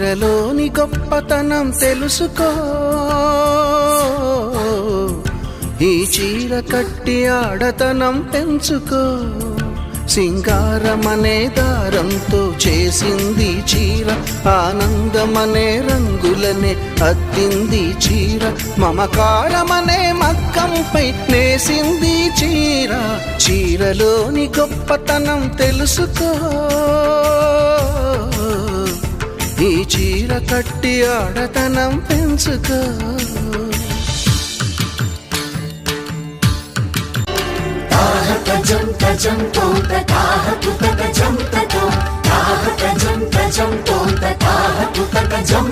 చీరలోని గొప్పతనం తెలుసుకో, ఈ చీర కట్టి ఆడతనం పెంచుకో. సింగారమనే దారంతో చేసింది చీర, ఆనందమనే రంగులనే అద్దింది చీర, మమకారమనే మగ్గంపై నేసింది చీర. చీరలోని గొప్పతనం తెలుసుకో, ఈ చీర కట్టి ఆడతనం పెంచుకో. తజం తజం తోంత తాహ పుతక జం తతో తాహ తజం తజం తోంత తాహ పుతక జం